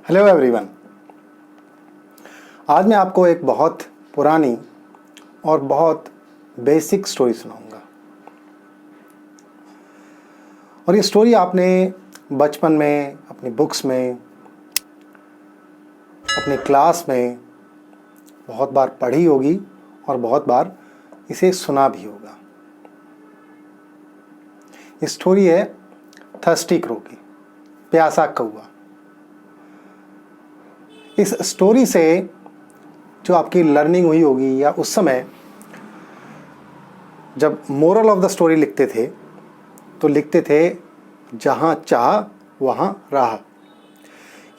Hello everyone. आज मैं आपको एक बहुत पुरानी और बहुत बेसिक स्टोरी सुनाऊंगा। और ये स्टोरी आपने बचपन में, अपनी बुक्स में, अपनी क्लास में बहुत बार पढ़ी होगी और बहुत बार इसे सुना भी होगा। ये स्टोरी है थर्स्टी क्रो की, प्यासा कौवा। इस स्टोरी से जो आपकी लर्निंग हुई होगी, या उस समय जब मोरल ऑफ द स्टोरी लिखते थे तो लिखते थे जहाँ चाह वहाँ राह।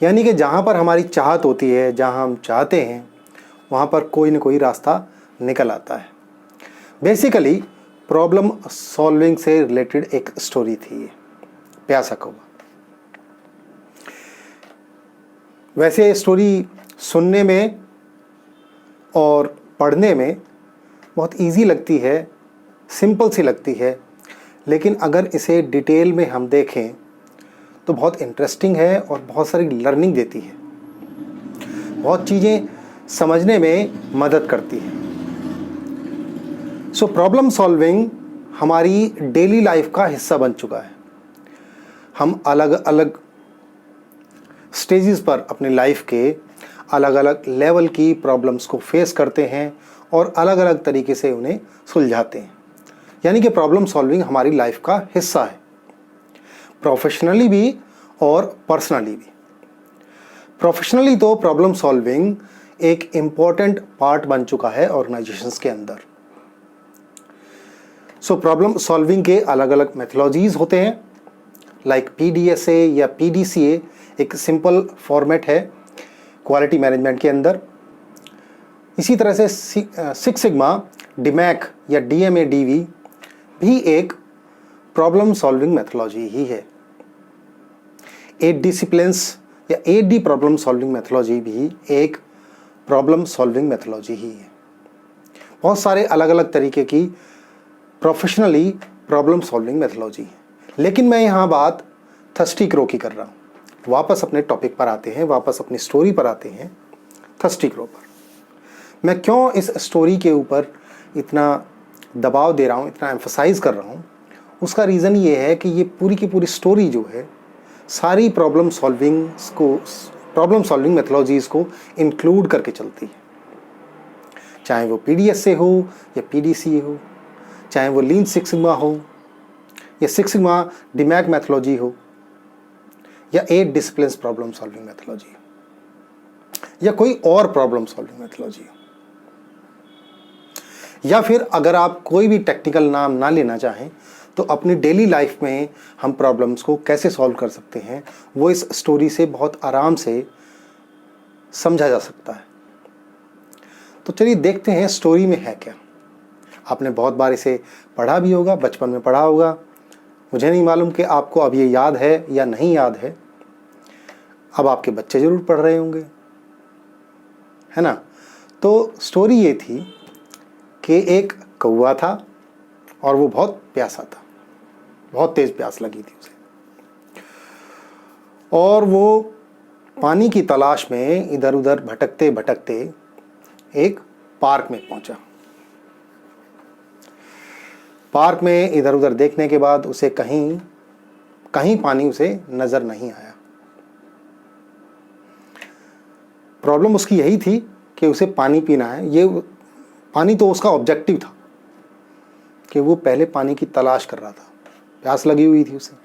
यानी कि जहाँ पर हमारी चाहत होती है, जहाँ हम चाहते हैं, वहाँ पर कोई न कोई रास्ता निकल आता है। बेसिकली प्रॉब्लम सॉल्विंग से रिलेटेड एक स्टोरी थी ये, प्यासा कौवा। वैसे ये स्टोरी सुनने में और पढ़ने में बहुत इजी लगती है, सिंपल सी लगती है, लेकिन अगर इसे डिटेल में हम देखें तो बहुत इंटरेस्टिंग है और बहुत सारी लर्निंग देती है, बहुत चीज़ें समझने में मदद करती है। सो प्रॉब्लम सॉल्विंग हमारी डेली लाइफ का हिस्सा बन चुका है। हम अलग अलग स्टेजेस पर अपनी लाइफ के अलग अलग लेवल की प्रॉब्लम्स को फेस करते हैं और अलग अलग तरीके से उन्हें सुलझाते हैं। यानी कि प्रॉब्लम सॉल्विंग हमारी लाइफ का हिस्सा है, प्रोफेशनली भी और पर्सनली भी। प्रोफेशनली तो प्रॉब्लम सॉल्विंग एक इम्पॉर्टेंट पार्ट बन चुका है ऑर्गेनाइजेशंस के अंदर। सो प्रॉब्लम सॉल्विंग के अलग अलग मेथोलॉजीज होते हैं, लाइक PDSA या PDCA एक सिंपल फॉर्मेट है क्वालिटी मैनेजमेंट के अंदर। इसी तरह से सिक्स सिग्मा, DMAC या DMADV भी एक प्रॉब्लम सॉल्विंग मेथोलॉजी ही है। 8 डिसिप्लिन्स या 8D प्रॉब्लम सॉल्विंग मेथोलॉजी भी एक प्रॉब्लम सॉल्विंग मेथोलॉजी ही है। बहुत सारे अलग अलग तरीके की प्रोफेशनली प्रॉब्लम सॉल्विंग मेथोलॉजी है, लेकिन मैं यहाँ बात थर्स्टी क्रो की कर रहा हूँ। वापस अपने टॉपिक पर आते हैं, वापस अपनी स्टोरी पर आते हैं, थर्स्टी क्रो पर। मैं क्यों इस स्टोरी के ऊपर इतना दबाव दे रहा हूँ, इतना एम्फसाइज़ कर रहा हूँ, उसका रीज़न ये है कि ये पूरी की पूरी स्टोरी जो है सारी प्रॉब्लम सॉल्विंग मेथोलॉजीज़ को इंक्लूड करके चलती है। चाहे वो PDSA हो या PDCA हो, चाहे वो लीन सिक्स सिग्मा हो या सिक्स सिग्मा DMAC मैथोलॉजी हो, या 8 डिसिप्लिन्स प्रॉब्लम सॉल्विंग मैथोलॉजी हो, या कोई और प्रॉब्लम सॉल्विंग मैथोलॉजी हो, या फिर अगर आप कोई भी टेक्निकल नाम ना लेना चाहें तो अपनी डेली लाइफ में हम प्रॉब्लम्स को कैसे सॉल्व कर सकते हैं वो इस स्टोरी से बहुत आराम से समझा जा सकता है। तो चलिए देखते हैं स्टोरी में है क्या। आपने बहुत बार इसे पढ़ा भी होगा, बचपन में पढ़ा होगा, मुझे नहीं मालूम कि आपको अब ये याद है या नहीं याद है। अब आपके बच्चे ज़रूर पढ़ रहे होंगे, है ना। तो स्टोरी ये थी कि एक कौवा था और वो बहुत प्यासा था, बहुत तेज़ प्यास लगी थी उसे, और वो पानी की तलाश में इधर उधर भटकते भटकते एक पार्क में पहुंचा। पार्क में इधर उधर देखने के बाद उसे कहीं कहीं पानी उसे नज़र नहीं आया। प्रॉब्लम उसकी यही थी कि उसे पानी पीना है। ये पानी तो उसका ऑब्जेक्टिव था कि वो पहले पानी की तलाश कर रहा था, प्यास लगी हुई थी उसे।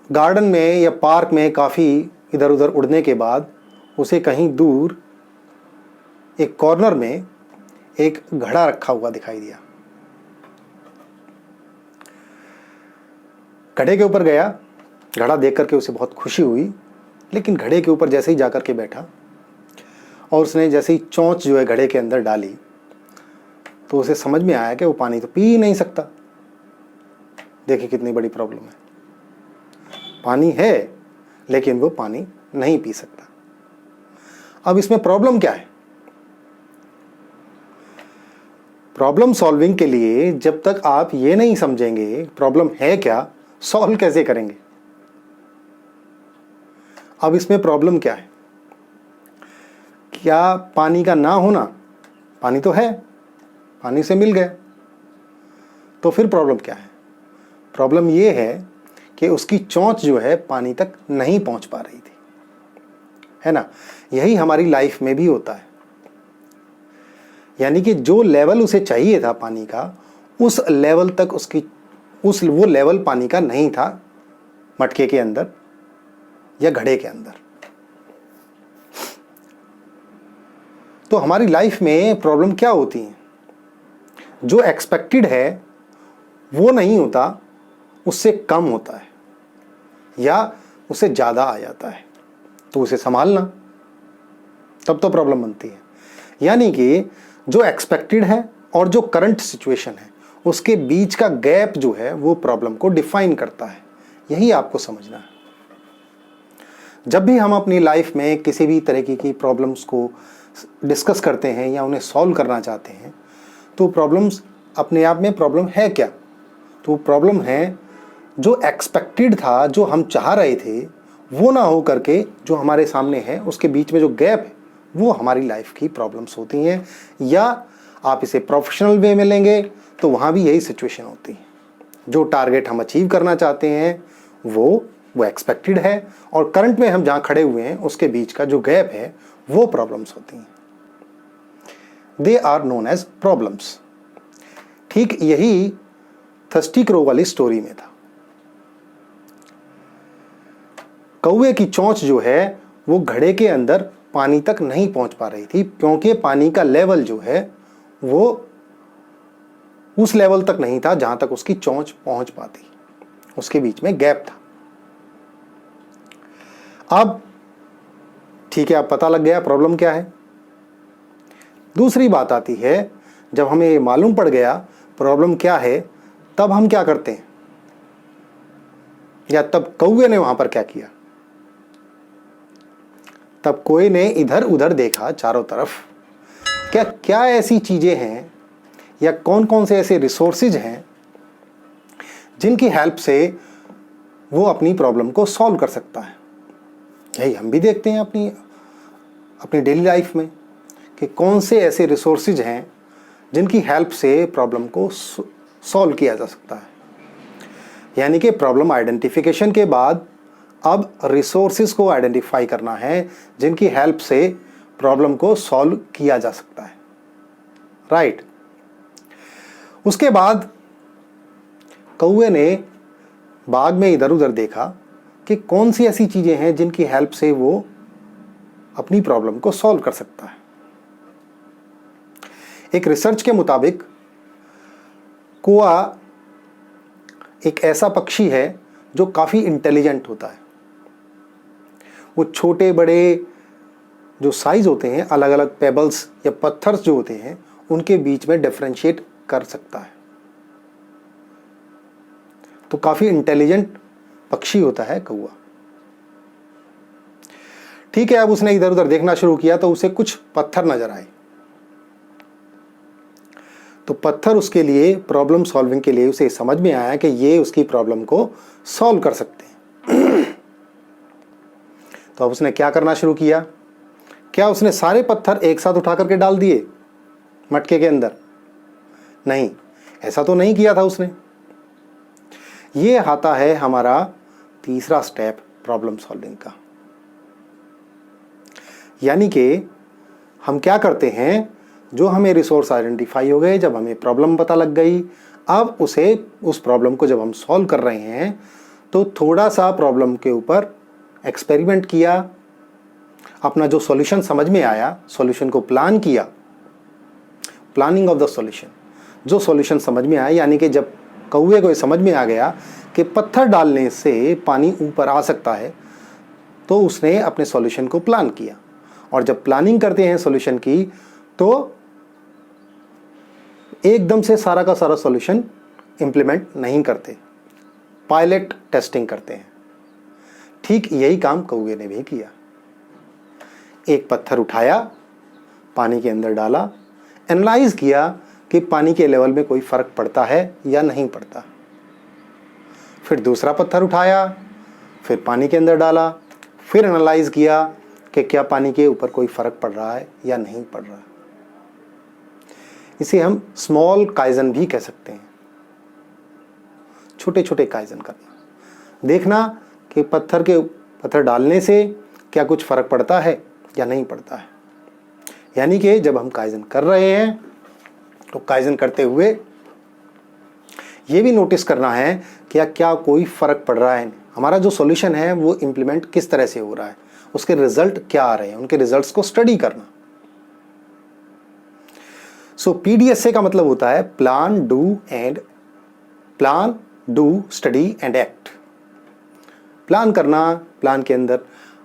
गार्डन में या पार्क में काफ़ी इधर उधर उड़ने के बाद उसे कहीं दूर एक कॉर्नर में एक घड़ा रखा हुआ दिखाई दिया। घड़े के ऊपर गया, घड़ा देख करके उसे बहुत खुशी हुई, लेकिन घड़े के ऊपर जैसे ही जाकर के बैठा और उसने जैसे ही चोंच जो है घड़े के अंदर डाली तो उसे समझ में आया कि वो पानी तो पी ही नहीं सकता। देखिए कितनी बड़ी प्रॉब्लम है, पानी है लेकिन वो पानी नहीं पी सकता। अब इसमें प्रॉब्लम क्या है? प्रॉब्लम सॉल्विंग के लिए जब तक आप ये नहीं समझेंगे प्रॉब्लम है क्या, सॉल्व कैसे करेंगे? अब इसमें प्रॉब्लम क्या है? क्या पानी का ना होना? पानी तो है, पानी से मिल गए, तो फिर प्रॉब्लम क्या है? प्रॉब्लम ये है कि उसकी चोंच जो है पानी तक नहीं पहुंच पा रही थी, है ना? यही हमारी लाइफ में भी होता है। यानी कि जो लेवल उसे चाहिए था पानी का, उस लेवल तक वो लेवल पानी का नहीं था मटके के अंदर या घड़े के अंदर। तो हमारी लाइफ में प्रॉब्लम क्या होती है? जो एक्सपेक्टेड है वो नहीं होता, उससे कम होता है या उससे ज़्यादा आ जाता है, तो उसे संभालना, तब तो प्रॉब्लम बनती है। यानी कि जो एक्सपेक्टेड है और जो करंट सिचुएशन है उसके बीच का गैप जो है वो प्रॉब्लम को डिफाइन करता है। यही आपको समझना है। जब भी हम अपनी लाइफ में किसी भी तरीके की प्रॉब्लम्स को डिस्कस करते हैं या उन्हें सॉल्व करना चाहते हैं, तो प्रॉब्लम्स अपने आप में प्रॉब्लम है क्या? तो प्रॉब्लम है जो एक्सपेक्टेड था, जो हम चाह रहे थे, वो ना हो करके जो हमारे सामने है उसके बीच में जो गैप है वो हमारी लाइफ की प्रॉब्लम्स होती हैं। या आप इसे प्रोफेशनल वे में लेंगे तो वहाँ भी यही सिचुएशन होती है। जो टारगेट हम अचीव करना चाहते हैं वो एक्सपेक्टेड है, और करंट में हम जहाँ खड़े हुए हैं उसके बीच का जो गैप है वो प्रॉब्लम्स होती हैं। They are known as problems. ठीक यही थर्स्टी क्रो वाली स्टोरी में था। कौवे की चोंच जो है वो घड़े के अंदर पानी तक नहीं पहुंच पा रही थी, क्योंकि पानी का लेवल जो है वो उस लेवल तक नहीं था जहां तक उसकी चोंच पहुंच पाती, उसके बीच में गैप था। अब ठीक है, अब पता लग गया प्रॉब्लम क्या है। दूसरी बात आती है, जब हमें ये मालूम पड़ गया प्रॉब्लम क्या है, तब हम क्या करते हैं, या तब कौवे ने वहां पर क्या किया? तब कोई ने इधर उधर देखा चारों तरफ, क्या क्या ऐसी चीजें हैं या कौन कौन से ऐसे रिसोर्सेज हैं जिनकी हेल्प से वो अपनी प्रॉब्लम को सॉल्व कर सकता है। यही हम भी देखते हैं अपनी डेली लाइफ में कि कौन से ऐसे रिसोर्सेज हैं जिनकी हेल्प से प्रॉब्लम को सॉल्व किया जा सकता है। यानी कि प्रॉब्लम आइडेंटिफिकेशन के बाद अब रिसोर्सेज को आइडेंटिफाई करना है जिनकी हेल्प से प्रॉब्लम को सॉल्व किया जा सकता है, राइट। उसके बाद कौवे ने बाग में इधर उधर देखा कि कौन सी ऐसी चीजें हैं जिनकी हेल्प से वो अपनी प्रॉब्लम को सॉल्व कर सकता है। एक रिसर्च के मुताबिक कौवा एक ऐसा पक्षी है जो काफ़ी इंटेलिजेंट होता है। वो छोटे बड़े जो साइज होते हैं, अलग अलग पेबल्स या पत्थर्स जो होते हैं, उनके बीच में डिफरेंशिएट कर सकता है। तो काफ़ी इंटेलिजेंट पक्षी होता है कौवा। ठीक है, अब उसने इधर उधर देखना शुरू किया तो उसे कुछ पत्थर नजर आए। तो पत्थर उसके लिए प्रॉब्लम सॉल्विंग के लिए उसे समझ में आया कि ये उसकी प्रॉब्लम को सॉल्व कर सकते हैं। तो अब उसने क्या करना शुरू किया? क्या उसने सारे पत्थर एक साथ उठा करके डाल दिए मटके के अंदर? नहीं, ऐसा तो नहीं किया था उसने। ये आता है हमारा तीसरा स्टेप प्रॉब्लम सॉल्विंग का। यानी कि हम क्या करते हैं, जो हमें रिसोर्स आइडेंटिफाई हो गए, जब हमें प्रॉब्लम पता लग गई, अब उस प्रॉब्लम को जब हम सॉल्व कर रहे हैं तो थोड़ा सा प्रॉब्लम के ऊपर एक्सपेरिमेंट किया, अपना जो सॉल्यूशन समझ में आया, सॉल्यूशन को प्लान किया, प्लानिंग ऑफ द सॉल्यूशन। जो सॉल्यूशन समझ में आया, यानी कि जब कौवे को समझ में आ गया कि पत्थर डालने से पानी ऊपर आ सकता है, तो उसने अपने सॉल्यूशन को प्लान किया। और जब प्लानिंग करते हैं सॉल्यूशन की, तो एकदम से सारा का सारा सॉल्यूशन इंप्लीमेंट नहीं करते, पायलट टेस्टिंग करते हैं। ठीक यही काम कौवे ने भी किया। एक पत्थर उठाया, पानी के अंदर डाला, एनालाइज किया कि पानी के लेवल में कोई फर्क पड़ता है या नहीं पड़ता। फिर दूसरा पत्थर उठाया, फिर पानी के अंदर डाला, फिर एनालाइज किया कि क्या पानी के ऊपर कोई फ़र्क पड़ रहा है या नहीं पड़ रहा है। इसे हम स्मॉल काइजन भी कह सकते हैं, छोटे छोटे काइजन करना, देखना कि पत्थर डालने से क्या कुछ फ़र्क पड़ता है या नहीं पड़ता है। यानी कि जब हम काइजन कर रहे हैं तो काइजन करते हुए ये भी नोटिस करना है कि क्या कोई फ़र्क पड़ रहा है, हमारा जो सॉल्यूशन है वो इम्प्लीमेंट किस तरह से हो रहा है, उसके रिजल्ट क्या आ रहे हैं, उनके रिजल्ट्स को स्टडी करना। सो PDSA का मतलब होता है plan, do, study and act. Plan करना, प्लान के अंदर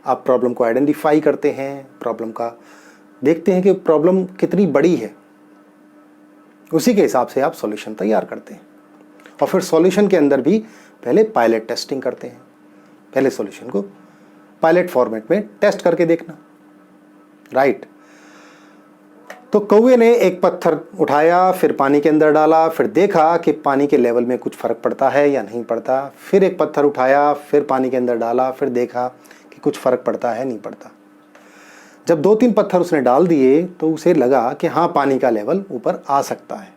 आप प्रॉब्लम को आइडेंटिफाई करते हैं, प्रॉब्लम का देखते हैं कि प्रॉब्लम कितनी बड़ी है, उसी के हिसाब से आप सॉल्यूशन तैयार करते हैं। और फिर सॉल्यूशन के अंदर भी पहले पायलट टेस्टिंग करते हैं, पहले सॉल्यूशन को पायलट फॉर्मेट में टेस्ट करके देखना, राइट। तो कौवे ने एक पत्थर उठाया, फिर पानी के अंदर डाला, फिर देखा कि पानी के लेवल में कुछ फ़र्क पड़ता है या नहीं पड़ता। फिर एक पत्थर उठाया, फिर पानी के अंदर डाला, फिर देखा कि कुछ फ़र्क पड़ता है नहीं पड़ता। जब 2-3 पत्थर उसने डाल दिए तो उसे लगा कि हाँ, पानी का लेवल ऊपर आ सकता है,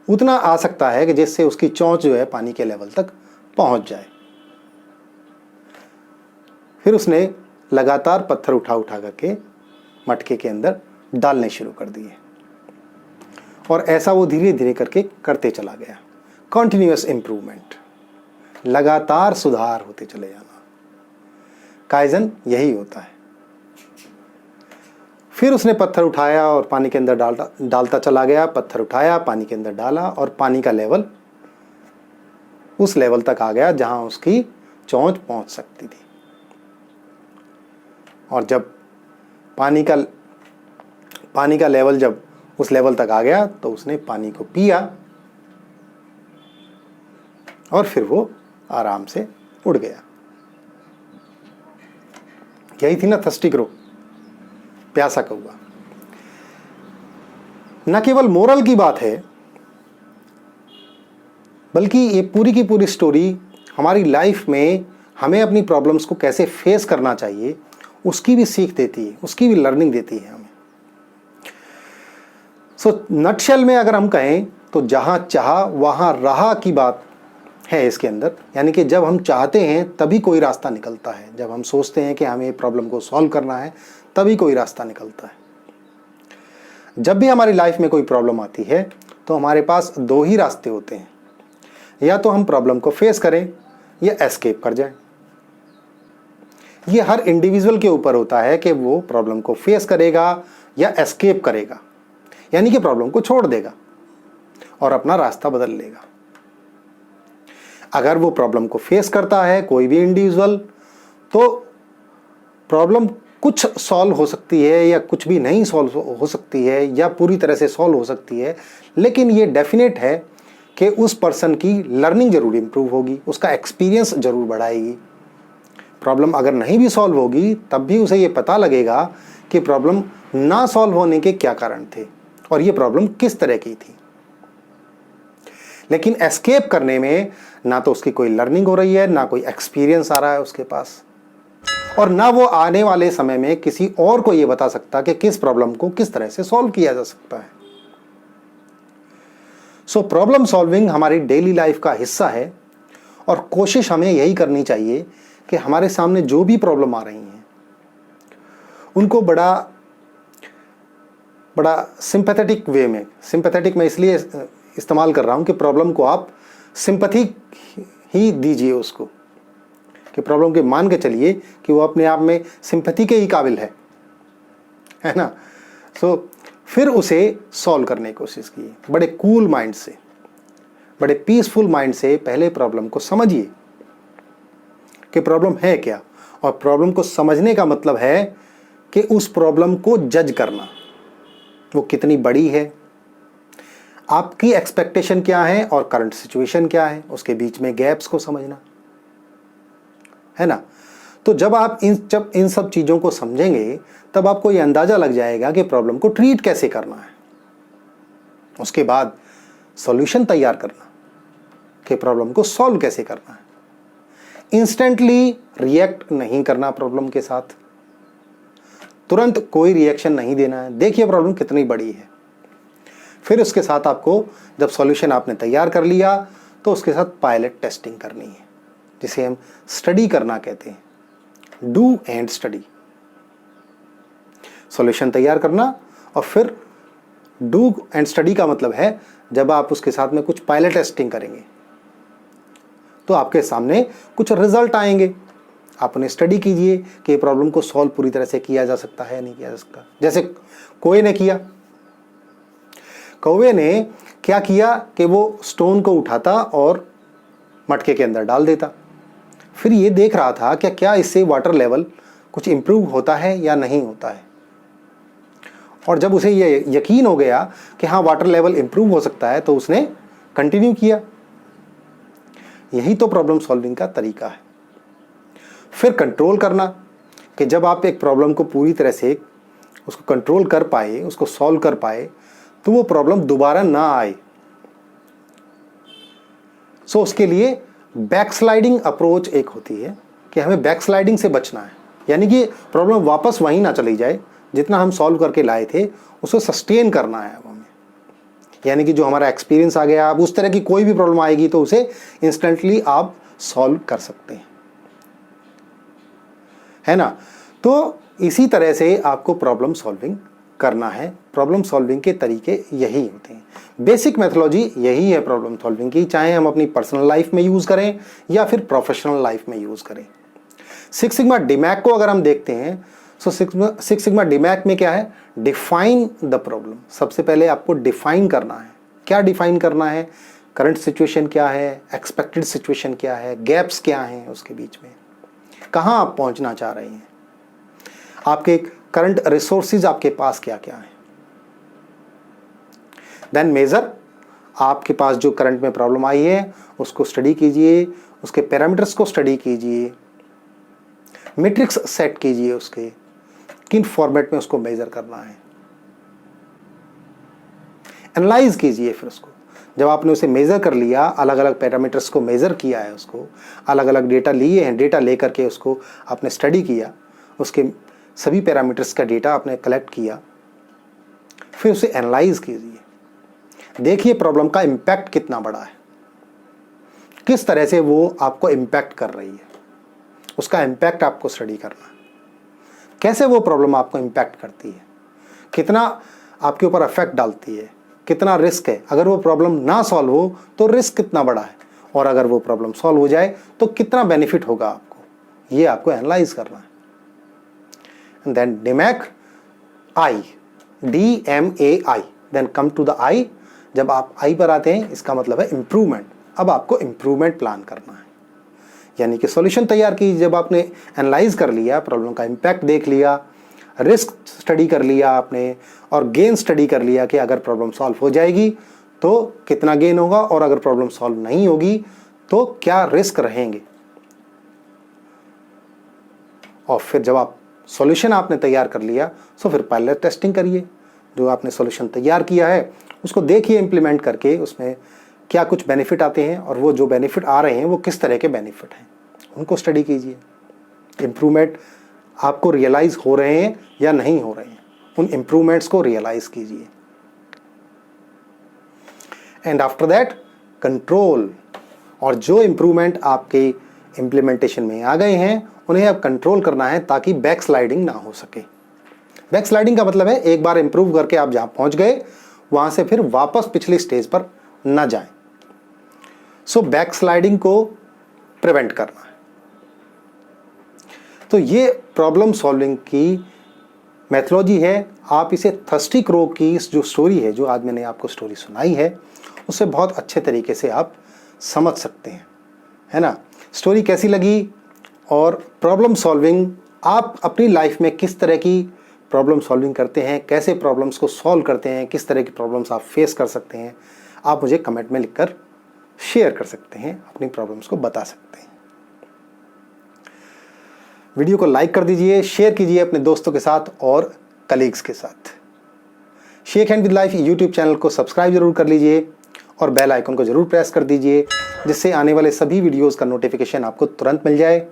उतना आ सकता है कि जिससे उसकी चोंच जो है पानी के लेवल तक पहुंच जाए। फिर उसने लगातार पत्थर उठा करके मटके के अंदर डालने शुरू कर दिए और ऐसा वो धीरे धीरे करके करते चला गया। कॉन्टिन्यूअस इम्प्रूवमेंट, लगातार सुधार होते चले जाना, काइजन यही होता है। फिर उसने पत्थर उठाया और पानी के अंदर डालता चला गया, पत्थर उठाया, पानी के अंदर डाला और पानी का लेवल उस लेवल तक आ गया जहां उसकी चोंच पहुंच सकती थी। और जब पानी का लेवल जब उस लेवल तक आ गया तो उसने पानी को पिया और फिर वो आराम से उड़ गया। यही थी ना थर्स्टी क्रो, प्यासा कौवा। न केवल मोरल की बात है बल्कि ये पूरी की पूरी स्टोरी हमारी लाइफ में हमें अपनी प्रॉब्लम्स को कैसे फेस करना चाहिए उसकी भी सीख देती है, उसकी भी लर्निंग देती है हमें। सो नटशेल में अगर हम कहें तो जहाँ चाहा वहाँ रहा की बात है इसके अंदर। यानी कि जब हम चाहते हैं तभी कोई रास्ता निकलता है, जब हम सोचते हैं कि हमें प्रॉब्लम को सॉल्व करना है तभी कोई रास्ता निकलता है। जब भी हमारी लाइफ में कोई प्रॉब्लम आती है तो हमारे पास 2 ही रास्ते होते हैं, या तो हम प्रॉब्लम को फेस करें या एस्केप कर जाएं। ये हर इंडिविजुअल के ऊपर होता है कि वो प्रॉब्लम को फेस करेगा या एस्केप करेगा, यानी कि प्रॉब्लम को छोड़ देगा और अपना रास्ता बदल लेगा। अगर वो प्रॉब्लम को फेस करता है कोई भी इंडिविजुअल, तो प्रॉब्लम कुछ सॉल्व हो सकती है या कुछ भी नहीं सॉल्व हो सकती है या पूरी तरह से सॉल्व हो सकती है, लेकिन ये डेफिनेट है कि उस पर्सन की लर्निंग ज़रूर इम्प्रूव होगी, उसका एक्सपीरियंस ज़रूर बढ़ाएगी। प्रॉब्लम अगर नहीं भी सॉल्व होगी तब भी उसे ये पता लगेगा कि प्रॉब्लम ना सॉल्व होने के क्या कारण थे और ये प्रॉब्लम किस तरह की थी। लेकिन एस्केप करने में ना तो उसकी कोई लर्निंग हो रही है, ना कोई एक्सपीरियंस आ रहा है उसके पास, और ना वो आने वाले समय में किसी और को ये बता सकता कि किस प्रॉब्लम को किस तरह से सॉल्व किया जा सकता है। सो प्रॉब्लम सॉल्विंग हमारी डेली लाइफ का हिस्सा है और कोशिश हमें यही करनी चाहिए कि हमारे सामने जो भी प्रॉब्लम आ रही हैं उनको बड़ा सिंपैथेटिक वे में, सिंपैथेटिक मैं इसलिए इस्तेमाल कर रहा हूँ कि प्रॉब्लम को आप सिंपैथी ही दीजिए उसको, कि प्रॉब्लम के मान के चलिए कि वो अपने आप में सिंपैथी के ही काबिल है ना। सो फिर उसे सॉल्व करने की कोशिश कीजिए बड़े कूल माइंड से, बड़े पीसफुल माइंड से। पहले प्रॉब्लम को समझिए कि प्रॉब्लम है क्या, और प्रॉब्लम को समझने का मतलब है कि उस प्रॉब्लम को जज करना, वो कितनी बड़ी है, आपकी एक्सपेक्टेशन क्या है और करंट सिचुएशन क्या है, उसके बीच में गैप्स को समझना है ना। तो जब आप इन सब चीज़ों को समझेंगे तब आपको ये अंदाज़ा लग जाएगा कि प्रॉब्लम को ट्रीट कैसे करना है। उसके बाद सॉल्यूशन तैयार करना कि प्रॉब्लम को सॉल्व कैसे करना है। इंस्टेंटली रिएक्ट नहीं करना प्रॉब्लम के साथ, तुरंत कोई रिएक्शन नहीं देना है, देखिए प्रॉब्लम कितनी बड़ी है। फिर उसके साथ आपको जब सॉल्यूशन आपने तैयार कर लिया तो उसके साथ पायलट टेस्टिंग करनी है, जिसे हम स्टडी करना कहते हैं, डू एंड स्टडी। सॉल्यूशन तैयार करना और फिर डू एंड स्टडी का मतलब है जब आप उसके साथ में कुछ पायलट टेस्टिंग करेंगे तो आपके सामने कुछ रिजल्ट आएंगे, आप उन्हें स्टडी कीजिए कि ये प्रॉब्लम को सॉल्व पूरी तरह से किया जा सकता है या नहीं किया जा सकता। जैसे कौवे ने किया, कौवे ने क्या किया कि वो स्टोन को उठाता और मटके के अंदर डाल देता, फिर ये देख रहा था कि क्या इससे वाटर लेवल कुछ इम्प्रूव होता है या नहीं होता है। और जब उसे ये यकीन हो गया कि हाँ वाटर लेवल इम्प्रूव हो सकता है तो उसने कंटिन्यू किया। यही तो प्रॉब्लम सॉल्विंग का तरीका है। फिर कंट्रोल करना, कि जब आप एक प्रॉब्लम को पूरी तरह से उसको कंट्रोल कर पाए, उसको सॉल्व कर पाए, तो वो प्रॉब्लम दोबारा ना आए। सो उसके लिए बैकस्लाइडिंग अप्रोच एक होती है कि हमें बैकस्लाइडिंग से बचना है, यानी कि प्रॉब्लम वापस वहीं ना चली जाए जितना हम सॉल्व करके लाए थे, उसको सस्टेन करना है हमें। यानी कि जो हमारा एक्सपीरियंस आ गया, अब उस तरह की कोई भी प्रॉब्लम आएगी तो उसे इंस्टेंटली आप सॉल्व कर सकते हैं, है ना। तो इसी तरह से आपको प्रॉब्लम सॉल्विंग करना है। प्रॉब्लम सॉल्विंग के तरीके यही होते हैं, बेसिक मेथोलॉजी यही है प्रॉब्लम सॉल्विंग की, चाहे हम अपनी पर्सनल लाइफ में यूज़ करें या फिर प्रोफेशनल लाइफ में यूज़ करें। सिक्स सिग्मा डीमैक को अगर हम देखते हैं तो सिक्स सिग्मा डीमैक में क्या है, डिफाइन द प्रॉब्लम। सबसे पहले आपको डिफाइन करना है। क्या डिफाइन करना है, करंट सिचुएशन क्या है, एक्सपेक्टेड सिचुएशन क्या है, गैप्स क्या हैं उसके बीच में, कहाँ आप पहुंचना चाह रहे हैं, आपके करंट रिसोर्सेज आपके पास क्या क्या हैं। देन मेजर, आपके पास जो करंट में प्रॉब्लम आई है उसको स्टडी कीजिए, उसके पैरामीटर्स को स्टडी कीजिए, मैट्रिक्स सेट कीजिए, उसके किन फॉर्मेट में उसको मेजर करना है, एनालाइज कीजिए। फिर उसको जब आपने उसे मेजर कर लिया, अलग अलग पैरामीटर्स को मेजर किया है, उसको अलग अलग डेटा लिए हैं, डेटा लेकर के उसको आपने स्टडी किया, उसके सभी पैरामीटर्स का डेटा आपने कलेक्ट किया, फिर उसे एनालाइज कीजिए। देखिए प्रॉब्लम का इम्पैक्ट कितना बड़ा है, किस तरह से वो आपको इम्पैक्ट कर रही है, उसका इम्पैक्ट आपको स्टडी करना है। कैसे वो प्रॉब्लम आपको इम्पैक्ट करती है, कितना आपके ऊपर इफेक्ट डालती है, कितना रिस्क है, अगर वो प्रॉब्लम ना सॉल्व हो तो रिस्क कितना बड़ा है, और अगर वो प्रॉब्लम सॉल्व हो जाए तो कितना बेनिफिट होगा आपको, ये आपको एनालाइज करना है। And then DMAC I, DMAI, then come to the I. जब आप आई पर आते हैं इसका मतलब है इम्प्रूवमेंट। अब आपको इम्प्रूवमेंट प्लान करना है, यानी कि सॉल्यूशन तैयार की, जब आपने एनालाइज कर लिया, प्रॉब्लम का इम्पैक्ट देख लिया, रिस्क स्टडी कर लिया आपने, और गेन स्टडी कर लिया कि अगर प्रॉब्लम सॉल्व हो जाएगी तो कितना गेन होगा, और अगर प्रॉब्लम सॉल्व नहीं होगी तो क्या रिस्क रहेंगे। और फिर जब आप सॉल्यूशन आपने तैयार कर लिया तो फिर पायलट टेस्टिंग करिए। जो आपने सॉल्यूशन तैयार किया है उसको देखिए इम्प्लीमेंट करके उसमें क्या कुछ बेनिफिट आते हैं, और वो जो बेनिफिट आ रहे हैं वो किस तरह के बेनिफिट हैं, उनको स्टडी कीजिए। इम्प्रूवमेंट आपको रियलाइज़ हो रहे हैं या नहीं हो रहे हैं, उन इम्प्रूवमेंट्स को रियलाइज़ कीजिए। एंड आफ्टर दैट कंट्रोल, और जो इम्प्रूवमेंट आपके इम्प्लीमेंटेशन में आ गए हैं उन्हें अब कंट्रोल करना है ताकि बैक स्लाइडिंग ना हो सके। बैक स्लाइडिंग का मतलब है एक बार इम्प्रूव करके आप जहाँ पहुँच गए वहाँ से फिर वापस पिछली स्टेज पर ना जाएं। सो बैक स्लाइडिंग को प्रिवेंट करना है। तो ये प्रॉब्लम सॉल्विंग की मेथोलॉजी है। आप इसे थर्स्टी क्रो की इस जो स्टोरी है, जो आज मैंने आपको स्टोरी सुनाई है, उससे बहुत अच्छे तरीके से आप समझ सकते हैं, है ना। स्टोरी कैसी लगी, और प्रॉब्लम सॉल्विंग आप अपनी लाइफ में किस तरह की प्रॉब्लम सॉल्विंग करते हैं, कैसे प्रॉब्लम्स को सॉल्व करते हैं, किस तरह की प्रॉब्लम्स आप फेस कर सकते हैं, आप मुझे कमेंट में लिखकर शेयर कर सकते हैं, अपनी प्रॉब्लम्स को बता सकते हैं। वीडियो को लाइक कर दीजिए, शेयर कीजिए अपने दोस्तों के साथ और कलीग्स के साथ। Shake hand with life YouTube channel को सब्सक्राइब जरूर कर लीजिए, और बेल आइकन को ज़रूर प्रेस कर दीजिए, जिससे आने वाले सभी वीडियोस का नोटिफिकेशन आपको तुरंत मिल जाए।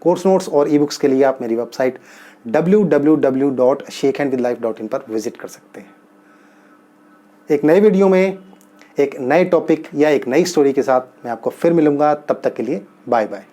कोर्स नोट्स और ई बुक्स के लिए आप मेरी वेबसाइट www.shakehandwithlife.in पर विजिट कर सकते हैं। एक नए वीडियो में एक नए टॉपिक या एक नई स्टोरी के साथ मैं आपको फिर मिलूंगा। तब तक के लिए बाय बाय।